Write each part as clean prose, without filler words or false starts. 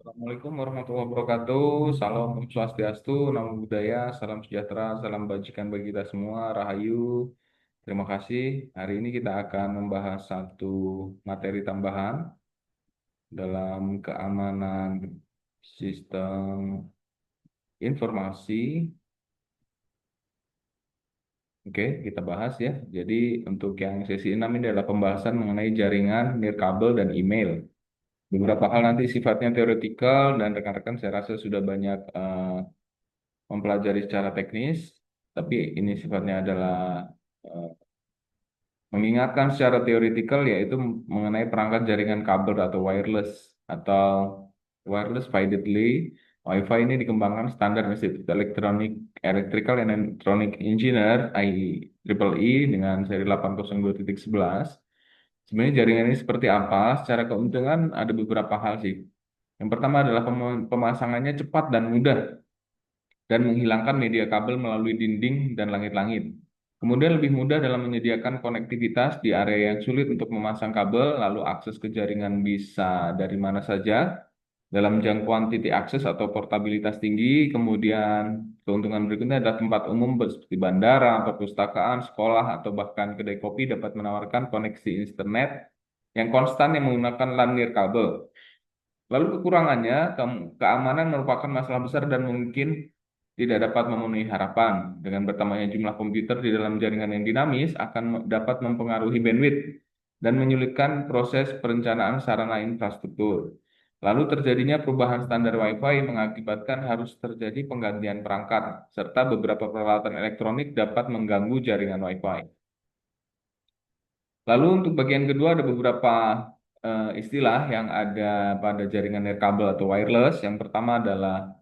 Assalamualaikum warahmatullahi wabarakatuh. Salam Om Swastiastu, Namo Buddhaya, salam sejahtera, salam bajikan bagi kita semua, Rahayu. Terima kasih. Hari ini kita akan membahas satu materi tambahan dalam keamanan sistem informasi. Oke, kita bahas ya. Jadi untuk yang sesi 6 ini adalah pembahasan mengenai jaringan, nirkabel, dan email. Beberapa hal nanti sifatnya teoretikal dan rekan-rekan saya rasa sudah banyak mempelajari secara teknis, tapi ini sifatnya adalah eh, mengingatkan secara teoretikal yaitu mengenai perangkat jaringan kabel atau wireless widely. Wi-Fi ini dikembangkan standar Institut Electrical and Electronic Engineer IEEE dengan seri 802.11. Sebenarnya jaringan ini seperti apa? Secara keuntungan ada beberapa hal sih. Yang pertama adalah pemasangannya cepat dan mudah dan menghilangkan media kabel melalui dinding dan langit-langit. Kemudian lebih mudah dalam menyediakan konektivitas di area yang sulit untuk memasang kabel, lalu akses ke jaringan bisa dari mana saja, dalam jangkauan titik akses atau portabilitas tinggi. Kemudian keuntungan berikutnya adalah tempat umum seperti bandara, perpustakaan, sekolah, atau bahkan kedai kopi dapat menawarkan koneksi internet yang konstan yang menggunakan LAN nirkabel. Lalu kekurangannya, keamanan merupakan masalah besar dan mungkin tidak dapat memenuhi harapan. Dengan bertambahnya jumlah komputer di dalam jaringan yang dinamis akan dapat mempengaruhi bandwidth dan menyulitkan proses perencanaan sarana infrastruktur. Lalu terjadinya perubahan standar Wi-Fi mengakibatkan harus terjadi penggantian perangkat, serta beberapa peralatan elektronik dapat mengganggu jaringan Wi-Fi. Lalu untuk bagian kedua ada beberapa istilah yang ada pada jaringan nirkabel atau wireless. Yang pertama adalah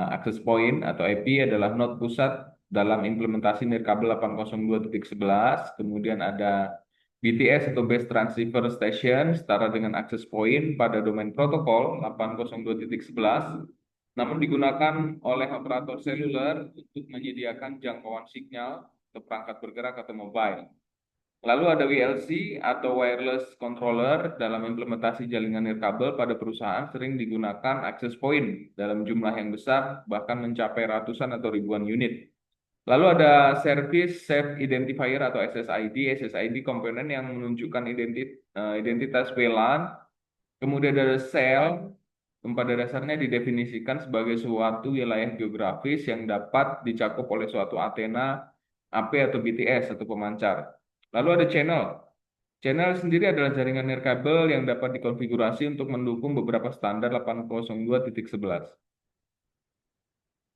access point atau IP adalah node pusat dalam implementasi nirkabel 802.11. Kemudian ada BTS atau Base Transceiver Station setara dengan access point pada domain protokol 802.11, namun digunakan oleh operator seluler untuk menyediakan jangkauan sinyal ke perangkat bergerak atau mobile. Lalu ada WLC atau Wireless Controller dalam implementasi jaringan nirkabel pada perusahaan sering digunakan access point dalam jumlah yang besar, bahkan mencapai ratusan atau ribuan unit. Lalu ada Service Safe Identifier atau SSID. SSID komponen yang menunjukkan identitas VLAN. Kemudian ada sel, yang pada dasarnya didefinisikan sebagai suatu wilayah geografis yang dapat dicakup oleh suatu antena, AP atau BTS atau pemancar. Lalu ada channel. Channel sendiri adalah jaringan nirkabel yang dapat dikonfigurasi untuk mendukung beberapa standar 802.11.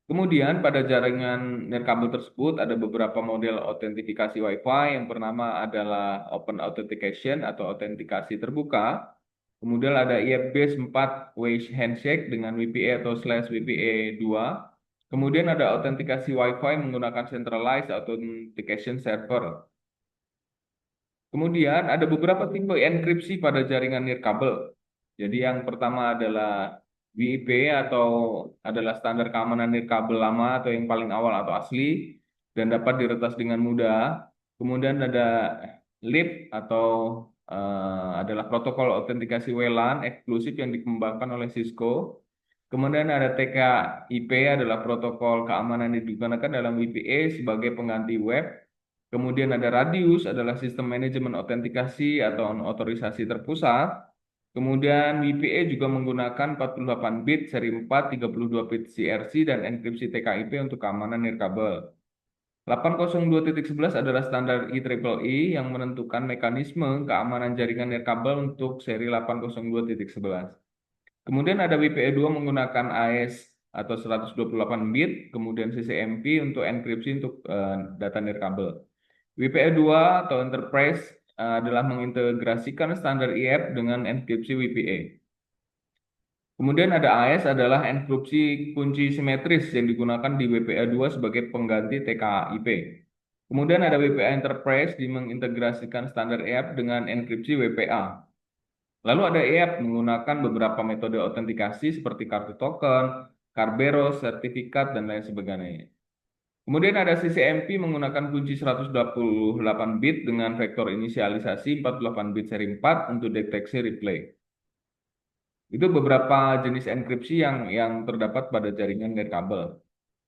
Kemudian pada jaringan nirkabel tersebut ada beberapa model autentifikasi Wi-Fi. Yang pertama adalah Open Authentication atau autentikasi terbuka. Kemudian ada IF-based 4 way handshake dengan WPA atau slash WPA 2. Kemudian ada autentikasi Wi-Fi menggunakan centralized authentication server. Kemudian ada beberapa tipe enkripsi pada jaringan nirkabel. Jadi yang pertama adalah WIP atau adalah standar keamanan nirkabel lama atau yang paling awal atau asli dan dapat diretas dengan mudah. Kemudian ada LIP atau adalah protokol autentikasi WLAN eksklusif yang dikembangkan oleh Cisco. Kemudian ada TKIP adalah protokol keamanan yang digunakan dalam WPA sebagai pengganti web. Kemudian ada Radius adalah sistem manajemen autentikasi atau otorisasi terpusat. Kemudian WPA juga menggunakan 48 bit seri 4, 32 bit CRC dan enkripsi TKIP untuk keamanan nirkabel. 802.11 adalah standar IEEE yang menentukan mekanisme keamanan jaringan nirkabel untuk seri 802.11. Kemudian ada WPA 2 menggunakan AES atau 128 bit, kemudian CCMP untuk enkripsi untuk data nirkabel. WPA 2 atau Enterprise adalah mengintegrasikan standar IF dengan enkripsi WPA. Kemudian ada AES adalah enkripsi kunci simetris yang digunakan di WPA 2 sebagai pengganti TKIP. Kemudian ada WPA Enterprise yang mengintegrasikan standar IF dengan enkripsi WPA. Lalu ada IF menggunakan beberapa metode autentikasi seperti kartu token, Kerberos, sertifikat, dan lain sebagainya. Kemudian ada CCMP menggunakan kunci 128 bit dengan vektor inisialisasi 48 bit seri 4 untuk deteksi replay. Itu beberapa jenis enkripsi yang terdapat pada jaringan nirkabel.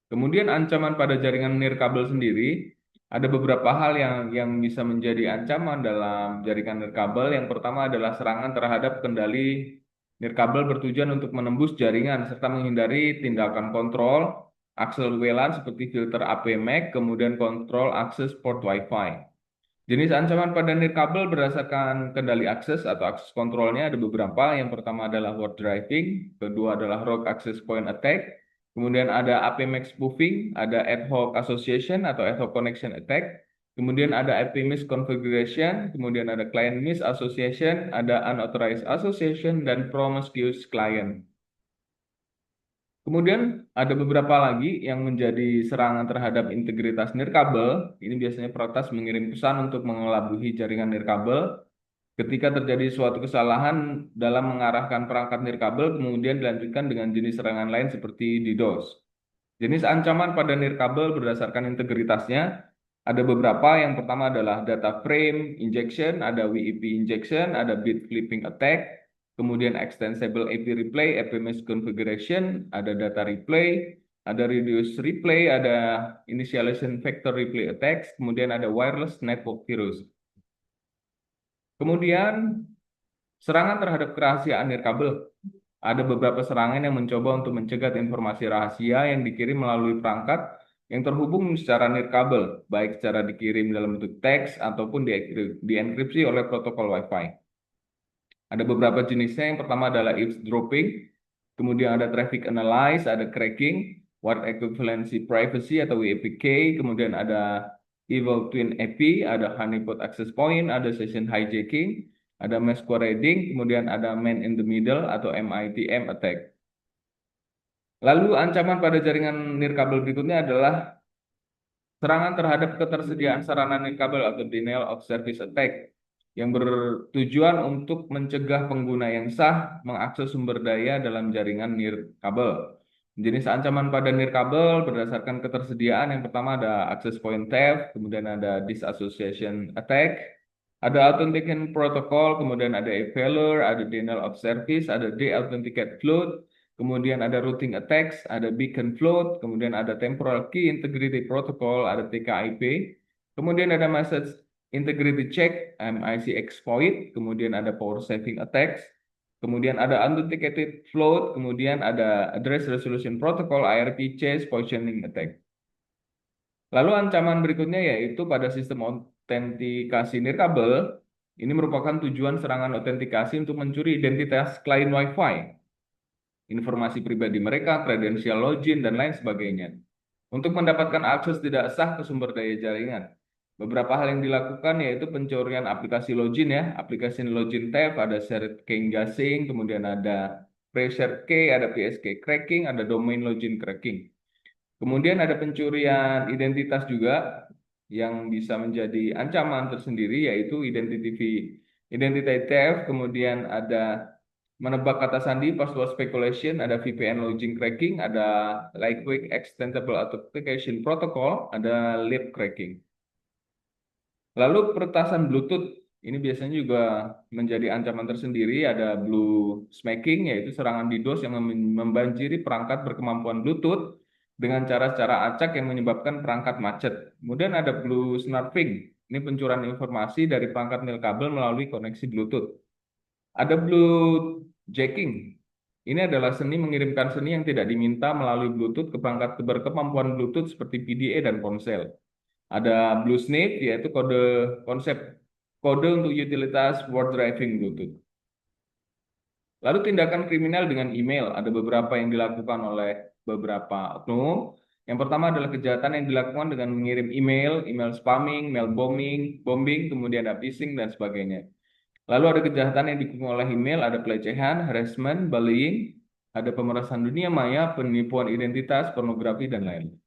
Kemudian ancaman pada jaringan nirkabel sendiri, ada beberapa hal yang bisa menjadi ancaman dalam jaringan nirkabel. Yang pertama adalah serangan terhadap kendali nirkabel bertujuan untuk menembus jaringan serta menghindari tindakan kontrol aksel WLAN seperti filter APMAC, kemudian kontrol akses port Wi-Fi. Jenis ancaman pada nirkabel berdasarkan kendali akses atau akses kontrolnya ada beberapa. Yang pertama adalah word driving, kedua adalah rogue access point attack, kemudian ada APMAC spoofing, ada ad hoc association atau ad hoc connection attack, kemudian ada IP misconfiguration, kemudian ada client misassociation, ada unauthorized association, dan promiscuous client. Kemudian ada beberapa lagi yang menjadi serangan terhadap integritas nirkabel. Ini biasanya peretas mengirim pesan untuk mengelabui jaringan nirkabel. Ketika terjadi suatu kesalahan dalam mengarahkan perangkat nirkabel, kemudian dilanjutkan dengan jenis serangan lain seperti DDoS. Jenis ancaman pada nirkabel berdasarkan integritasnya ada beberapa. Yang pertama adalah data frame injection, ada WEP injection, ada bit flipping attack, kemudian extensible AP replay, AP misconfiguration, ada data replay, ada reduce replay, ada initialization vector replay attacks, kemudian ada wireless network virus. Kemudian serangan terhadap kerahasiaan nirkabel. Ada beberapa serangan yang mencoba untuk mencegat informasi rahasia yang dikirim melalui perangkat yang terhubung secara nirkabel, baik secara dikirim dalam bentuk teks ataupun dienkripsi oleh protokol Wi-Fi. Ada beberapa jenisnya. Yang pertama adalah eavesdropping, kemudian ada traffic analyze, ada cracking, word equivalency privacy atau WEPK, kemudian ada evil twin AP, ada honeypot access point, ada session hijacking, ada masquerading, kemudian ada man in the middle atau MITM attack. Lalu ancaman pada jaringan nirkabel berikutnya adalah serangan terhadap ketersediaan sarana nirkabel atau denial of service attack yang bertujuan untuk mencegah pengguna yang sah mengakses sumber daya dalam jaringan nirkabel. Jenis ancaman pada nirkabel berdasarkan ketersediaan. Yang pertama ada access point theft, kemudian ada disassociation attack, ada authentication protocol, kemudian ada failure, ada denial of service, ada de-authenticate float, kemudian ada routing attacks, ada beacon float, kemudian ada temporal key integrity protocol, ada TKIP, kemudian ada message integrity check, MIC exploit, kemudian ada power saving attacks, kemudian ada authenticated float, kemudian ada address resolution protocol, ARP chase, poisoning attack. Lalu ancaman berikutnya yaitu pada sistem autentikasi nirkabel. Ini merupakan tujuan serangan autentikasi untuk mencuri identitas klien Wi-Fi, informasi pribadi mereka, kredensial login, dan lain sebagainya, untuk mendapatkan akses tidak sah ke sumber daya jaringan. Beberapa hal yang dilakukan yaitu pencurian aplikasi login ya, aplikasi login theft, ada shared key gasing, kemudian ada pre-shared key, ada PSK cracking, ada domain login cracking. Kemudian ada pencurian identitas juga yang bisa menjadi ancaman tersendiri yaitu identity theft, kemudian ada menebak kata sandi, password speculation, ada VPN login cracking, ada Lightweight Extendable Authentication Protocol, ada lip cracking. Lalu peretasan Bluetooth ini biasanya juga menjadi ancaman tersendiri. Ada blue smacking, yaitu serangan DDoS yang membanjiri perangkat berkemampuan Bluetooth dengan cara-cara acak yang menyebabkan perangkat macet. Kemudian ada blue snarfing, ini pencurian informasi dari perangkat nirkabel melalui koneksi Bluetooth. Ada blue jacking, ini adalah seni mengirimkan seni yang tidak diminta melalui Bluetooth ke perangkat berkemampuan Bluetooth seperti PDA dan ponsel. Ada blue snake, yaitu kode untuk utilitas word driving Bluetooth. Lalu tindakan kriminal dengan email, ada beberapa yang dilakukan oleh beberapa oknum. Yang pertama adalah kejahatan yang dilakukan dengan mengirim email, email spamming, mail bombing, kemudian ada phishing dan sebagainya. Lalu ada kejahatan yang didukung oleh email, ada pelecehan, harassment, bullying, ada pemerasan dunia maya, penipuan identitas, pornografi, dan lain-lain.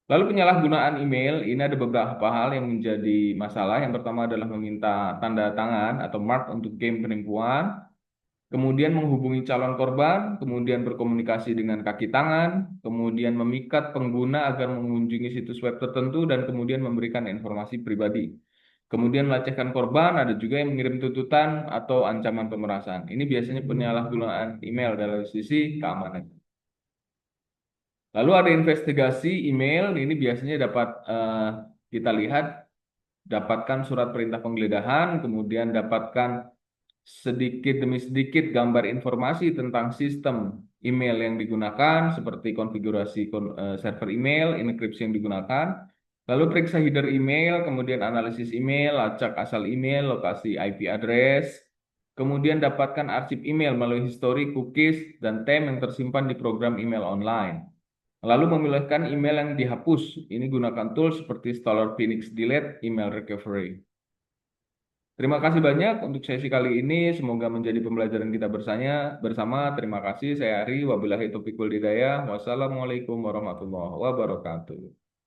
Lalu penyalahgunaan email, ini ada beberapa hal yang menjadi masalah. Yang pertama adalah meminta tanda tangan atau mark untuk game penipuan, kemudian menghubungi calon korban, kemudian berkomunikasi dengan kaki tangan, kemudian memikat pengguna agar mengunjungi situs web tertentu, dan kemudian memberikan informasi pribadi. Kemudian melecehkan korban, ada juga yang mengirim tuntutan atau ancaman pemerasan. Ini biasanya penyalahgunaan email dari sisi keamanan. Lalu ada investigasi email, ini biasanya dapat kita lihat, dapatkan surat perintah penggeledahan, kemudian dapatkan sedikit demi sedikit gambar informasi tentang sistem email yang digunakan, seperti konfigurasi server email, enkripsi yang digunakan, lalu periksa header email, kemudian analisis email, lacak asal email, lokasi IP address, kemudian dapatkan arsip email melalui histori, cookies, dan tem yang tersimpan di program email online. Lalu memilihkan email yang dihapus. Ini gunakan tools seperti Installer Phoenix Delete Email Recovery. Terima kasih banyak untuk sesi kali ini. Semoga menjadi pembelajaran kita bersama. Terima kasih. Saya Ari. Wabillahi taufiq wal hidayah. Wassalamualaikum warahmatullahi wabarakatuh.